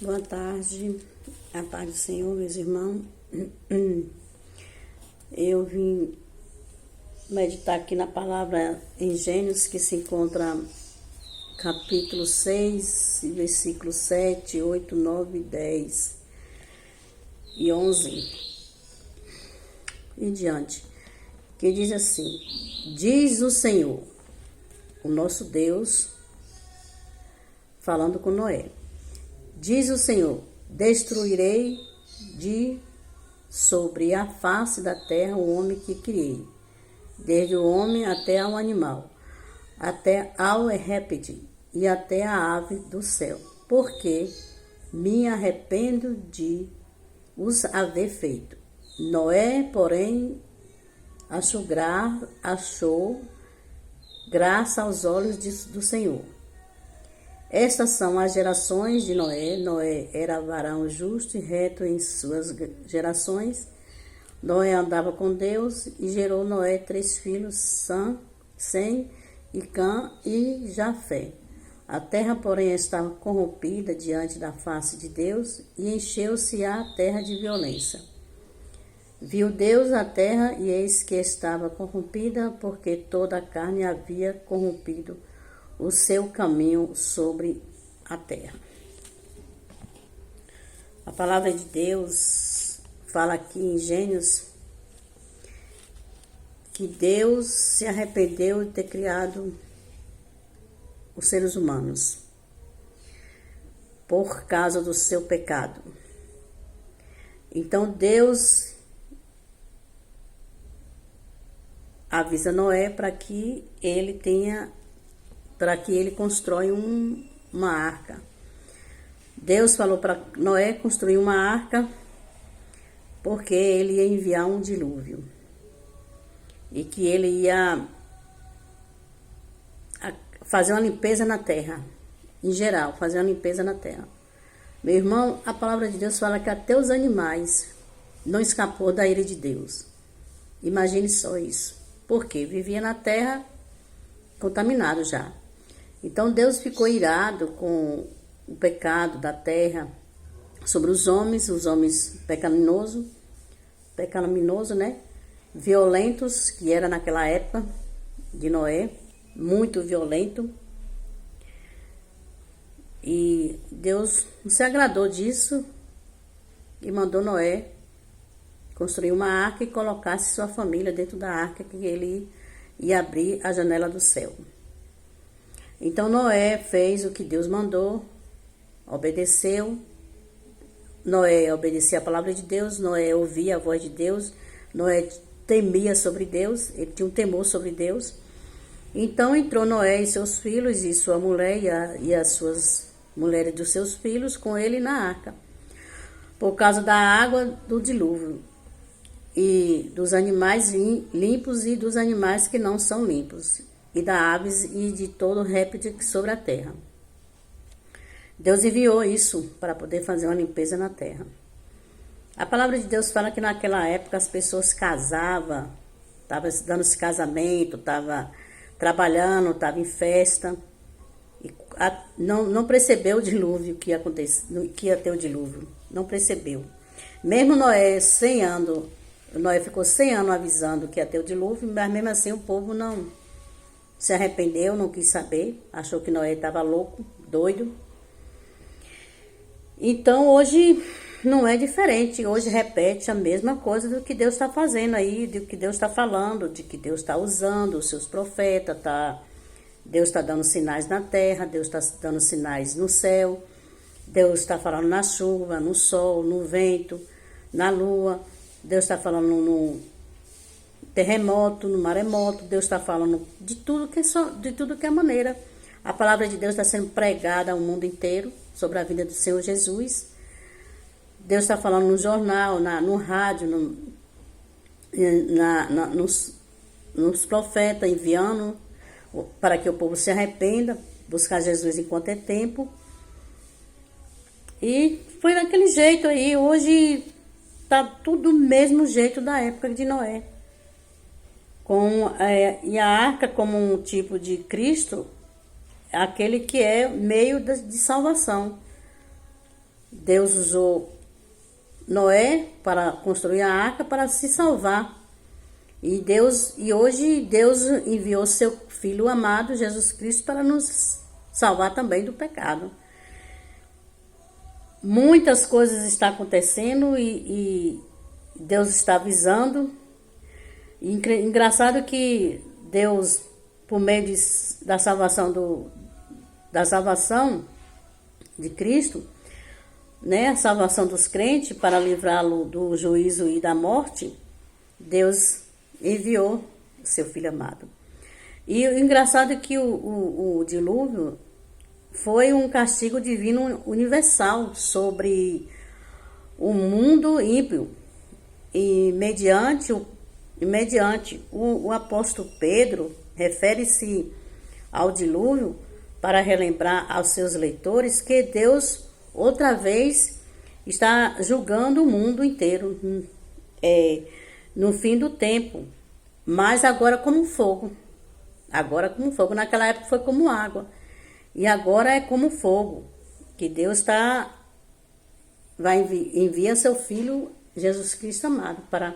Boa tarde, a paz do Senhor, meus irmãos. Eu vim meditar aqui na palavra em Gênesis, que se encontra capítulo 6, versículos 7, 8, 9, 10 e 11 e diante, que diz assim: diz o Senhor, o nosso Deus, falando com Noé. Diz o Senhor: destruirei de sobre a face da terra o homem que criei, desde o homem até ao animal, até ao réptil e até a ave do céu, porque me arrependo de os haver feito. Noé, porém, achou graça aos olhos do Senhor. Estas são as gerações de Noé. Noé era varão justo e reto em suas gerações. Noé andava com Deus e gerou Noé 3 filhos, Sem e Cã e Jafé. A terra, porém, estava corrompida diante da face de Deus e encheu-se a terra de violência. Viu Deus a terra e eis que estava corrompida, porque toda a carne havia corrompido o seu caminho sobre a terra. A palavra de Deus fala aqui em Gênesis que Deus se arrependeu de ter criado os seres humanos por causa do seu pecado. Então Deus avisa Noé para que ele constrói uma arca. Deus falou para Noé construir uma arca porque ele ia enviar um dilúvio e que ele ia fazer uma limpeza na terra, em geral, fazer uma limpeza na terra. Meu irmão, a palavra de Deus fala que até os animais não escapou da ira de Deus. Imagine só isso. Porque vivia na terra contaminado já. Então Deus ficou irado com o pecado da terra sobre os homens pecaminosos, né? Violentos, que era naquela época de Noé, muito violento. E Deus não se agradou disso e mandou Noé construir uma arca e colocasse sua família dentro da arca, que ele ia abrir a janela do céu. Então Noé fez o que Deus mandou, obedeceu. Noé obedecia a palavra de Deus, Noé ouvia a voz de Deus, Noé temia sobre Deus, ele tinha um temor sobre Deus. Então entrou Noé e seus filhos e sua mulher e as suas mulheres dos seus filhos com ele na arca, por causa da água do dilúvio, e dos animais limpos e dos animais que não são limpos, e da aves e de todo réptil sobre a terra. Deus enviou isso para poder fazer uma limpeza na terra. A palavra de Deus fala que naquela época as pessoas casavam, estavam dando-se casamento, estavam trabalhando, estavam em festa, e não percebeu o dilúvio que ia ter o dilúvio, não percebeu. Mesmo Noé 100 anos, Noé ficou 100 anos avisando que ia ter o dilúvio, mas mesmo assim o povo não se arrependeu, não quis saber, achou que Noé estava louco, doido. Então hoje não é diferente, hoje repete a mesma coisa do que Deus está fazendo aí, do que Deus está falando, de que Deus está usando os seus profetas, Deus está dando sinais na terra, Deus está dando sinais no céu, Deus está falando na chuva, no sol, no vento, na lua, Deus está falando no terremoto, no maremoto, Deus está falando de tudo que é maneira. A palavra de Deus está sendo pregada ao mundo inteiro sobre a vida do Senhor Jesus. Deus está falando no jornal, no rádio, nos profetas, enviando para que o povo se arrependa, buscar Jesus enquanto é tempo. E foi daquele jeito aí. Hoje está tudo do mesmo jeito da época de Noé. E a arca, como um tipo de Cristo, aquele que é meio de salvação. Deus usou Noé para construir a arca para se salvar. E hoje Deus enviou seu Filho amado, Jesus Cristo, para nos salvar também do pecado. Muitas coisas estão acontecendo e Deus está avisando. Engraçado que Deus, por meio da salvação de Cristo, né, a salvação dos crentes para livrá-lo do juízo e da morte, Deus enviou seu Filho amado. E o engraçado é que o dilúvio foi um castigo divino universal sobre o mundo ímpio. E mediante o apóstolo Pedro refere-se ao dilúvio para relembrar aos seus leitores que Deus outra vez está julgando o mundo inteiro no fim do tempo, mas agora como fogo. Naquela época foi como água e agora é como fogo, que Deus envia seu Filho Jesus Cristo amado para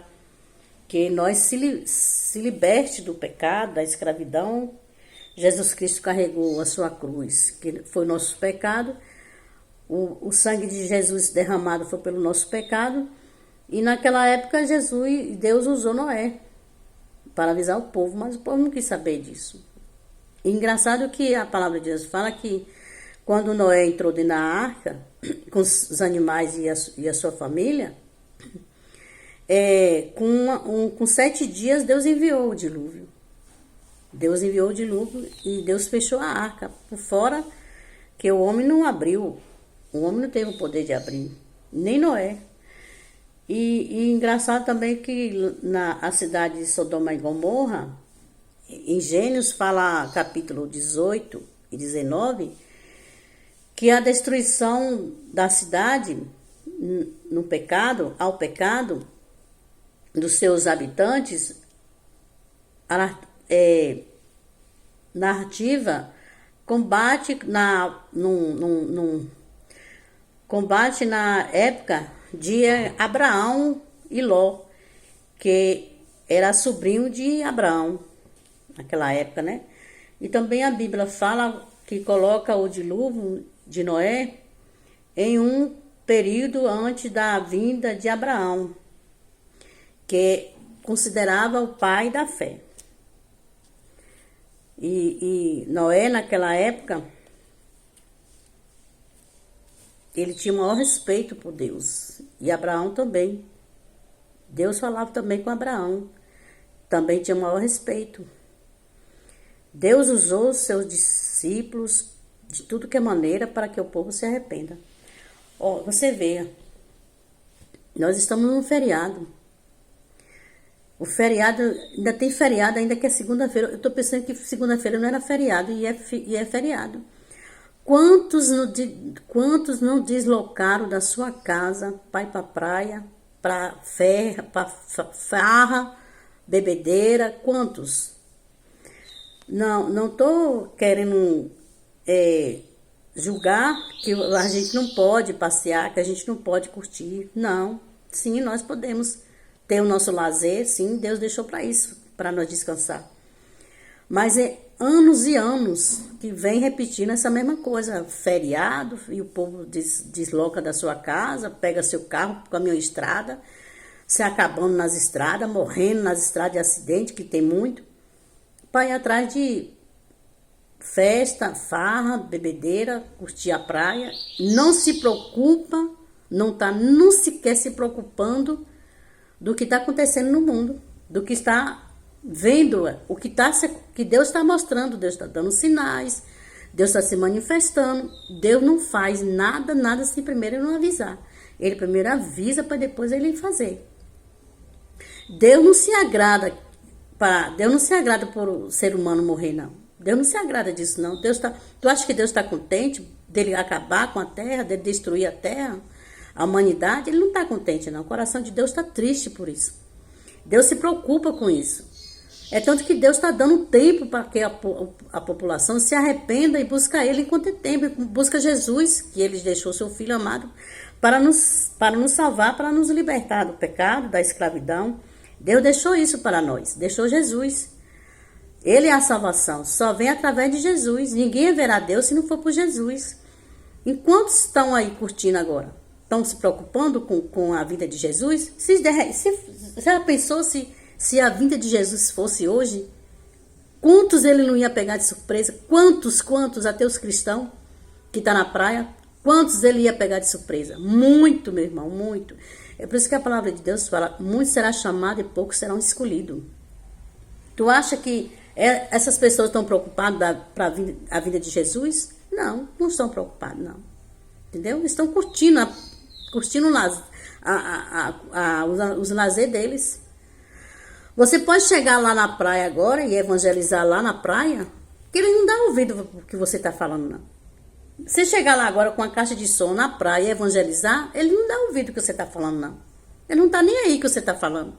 que nós se liberte do pecado, da escravidão. Jesus Cristo carregou a sua cruz, que foi o nosso pecado. O sangue de Jesus derramado foi pelo nosso pecado. E naquela época Deus usou Noé para avisar o povo, mas o povo não quis saber disso. E engraçado que a palavra de Deus fala que quando Noé entrou dentro da arca, com os animais e a sua família, com 7 dias Deus enviou o dilúvio. Deus enviou o dilúvio e Deus fechou a arca por fora, que o homem não abriu. O homem não teve o poder de abrir, nem Noé. E engraçado também que a cidade de Sodoma e Gomorra, em Gênesis fala capítulo 18 e 19, que a destruição da cidade ao pecado dos seus habitantes, narrativa combate na época de Abraão e Ló, que era sobrinho de Abraão naquela época, né? E também a Bíblia fala que coloca o dilúvio de Noé em um período antes da vinda de Abraão, que considerava o pai da fé. E Noé, naquela época, ele tinha o maior respeito por Deus. E Abraão também. Deus falava também com Abraão. Também tinha o maior respeito. Deus usou os seus discípulos de tudo que é maneira para que o povo se arrependa. Você vê, nós estamos num feriado. O feriado, ainda tem feriado, ainda que é segunda-feira. Eu estou pensando que segunda-feira não era feriado e é feriado. Quantos não deslocaram da sua casa para ir para a praia, para farra, bebedeira? Quantos? Não estou querendo julgar que a gente não pode passear, que a gente não pode curtir. Não. Sim, nós podemos ter o nosso lazer. Sim, Deus deixou para isso, para nós descansar. Mas é anos e anos que vem repetindo essa mesma coisa. Feriado, e o povo desloca da sua casa, pega seu carro, caminhão estrada, se acabando nas estradas, morrendo nas estradas de acidente, que tem muito, para ir atrás de festa, farra, bebedeira, curtir a praia. Não se preocupa, não sequer se preocupando do que está acontecendo no mundo, do que está vendo, que Deus está mostrando. Deus está dando sinais, Deus está se manifestando. Deus não faz nada se primeiro ele não avisar. Ele primeiro avisa para depois ele fazer. Deus não se agrada por o ser humano morrer, não. Deus não se agrada disso, não. Tu acha que Deus está contente dele acabar com a terra, dele destruir a terra, a humanidade? Ele não está contente, não. O coração de Deus está triste por isso. Deus se preocupa com isso. É tanto que Deus está dando tempo para que a população se arrependa e busque Ele enquanto é tempo. Busca Jesus, que Ele deixou seu Filho amado para nos salvar, para nos libertar do pecado, da escravidão. Deus deixou isso para nós, deixou Jesus. Ele é a salvação, só vem através de Jesus. Ninguém verá Deus se não for por Jesus. Enquanto estão aí curtindo agora, estão se preocupando com a vida de Jesus? Já pensou se a vinda de Jesus fosse hoje? Quantos ele não ia pegar de surpresa? Quantos, até os cristãos que estão na praia, quantos ele ia pegar de surpresa? Muito, meu irmão, muito. É por isso que a palavra de Deus fala, muitos serão chamados e poucos serão escolhidos. Tu acha que essas pessoas estão preocupadas para a vida de Jesus? Não, não estão preocupados, não. Entendeu? Estão curtindo os lazer deles. Você pode chegar lá na praia agora e evangelizar lá na praia, que ele não dá ouvido o que você está falando, não. Você chegar lá agora com a caixa de som na praia e evangelizar, ele não dá ouvido o que você está falando, não. Ele não está nem aí que você está falando.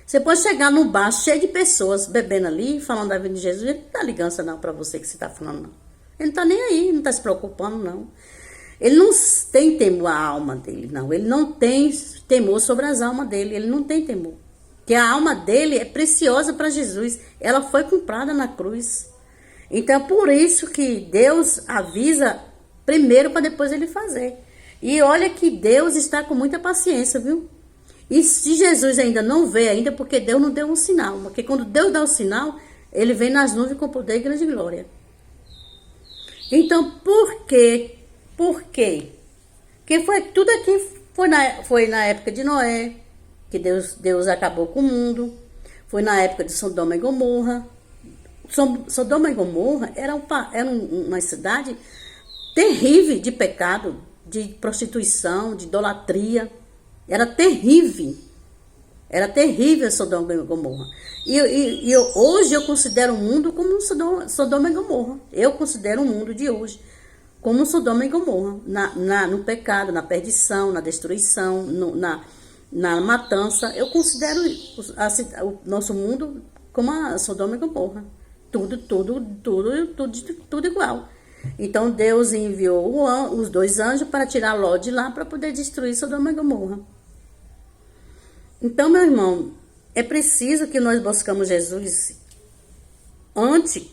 Você pode chegar num bar cheio de pessoas bebendo ali, falando da vida de Jesus, ele não dá ligança não para você que você está falando, não. Ele não está nem aí, não está se preocupando, não. Ele não tem temor à alma dele, não. Ele não tem temor sobre as almas dele, ele não tem temor. Que a alma dele é preciosa para Jesus. Ela foi comprada na cruz. Então é por isso que Deus avisa primeiro para depois ele fazer. E olha que Deus está com muita paciência, viu? E se Jesus ainda não vê ainda, porque Deus não deu um sinal. Porque quando Deus dá o sinal, ele vem nas nuvens com poder e grande glória. Então por quê? Por quê? Porque tudo aqui foi na época de Noé, que Deus acabou com o mundo. Foi na época de Sodoma e Gomorra. Sodoma e Gomorra era uma cidade terrível de pecado, de prostituição, de idolatria. Era terrível. Era terrível Sodoma e Gomorra. E hoje eu considero o mundo como Sodoma e Gomorra. Eu considero o mundo de hoje como Sodoma e Gomorra. No pecado, na perdição, na destruição, na matança. Eu considero o nosso mundo como a Sodoma e Gomorra. Tudo igual. Então Deus enviou os 2 anjos para tirar Ló de lá para poder destruir Sodoma e Gomorra. Então, meu irmão, é preciso que nós buscamos Jesus antes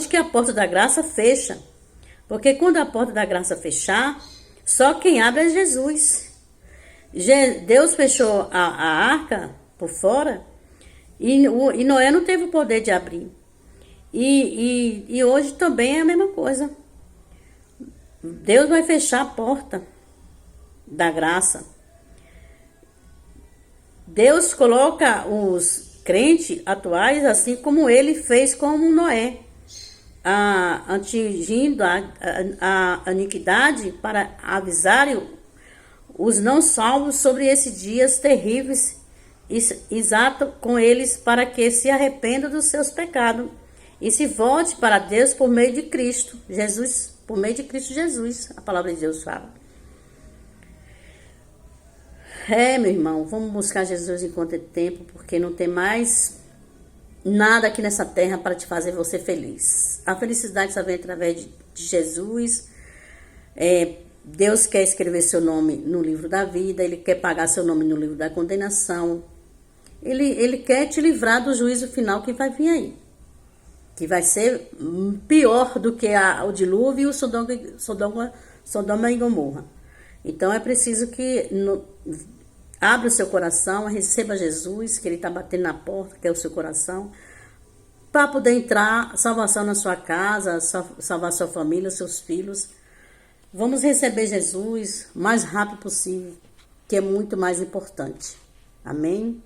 que a porta da graça feche. Porque quando a porta da graça fechar, só quem abre é Jesus. Deus fechou a arca por fora e Noé não teve o poder de abrir. E hoje também é a mesma coisa. Deus vai fechar a porta da graça. Deus coloca os crentes atuais assim como ele fez com Noé, atingindo a iniquidade para avisar os não salvos sobre esses dias terríveis, exato com eles, para que se arrependam dos seus pecados e se volte para Deus por meio de Cristo Jesus, por meio de Cristo Jesus, a palavra de Deus fala. Meu irmão, vamos buscar Jesus enquanto é tempo, porque não tem mais nada aqui nessa terra para te fazer você feliz. A felicidade só vem através de Jesus. Deus quer escrever seu nome no livro da vida, Ele quer pagar seu nome no livro da condenação. Ele quer te livrar do juízo final que vai vir aí, que vai ser pior do que o dilúvio e o Sodoma e Gomorra. Então é preciso que abra o seu coração, receba Jesus, que Ele está batendo na porta, que é o seu coração, para poder entrar, salvação na sua casa, salvar sua família, seus filhos. Vamos receber Jesus o mais rápido possível, que é muito mais importante. Amém?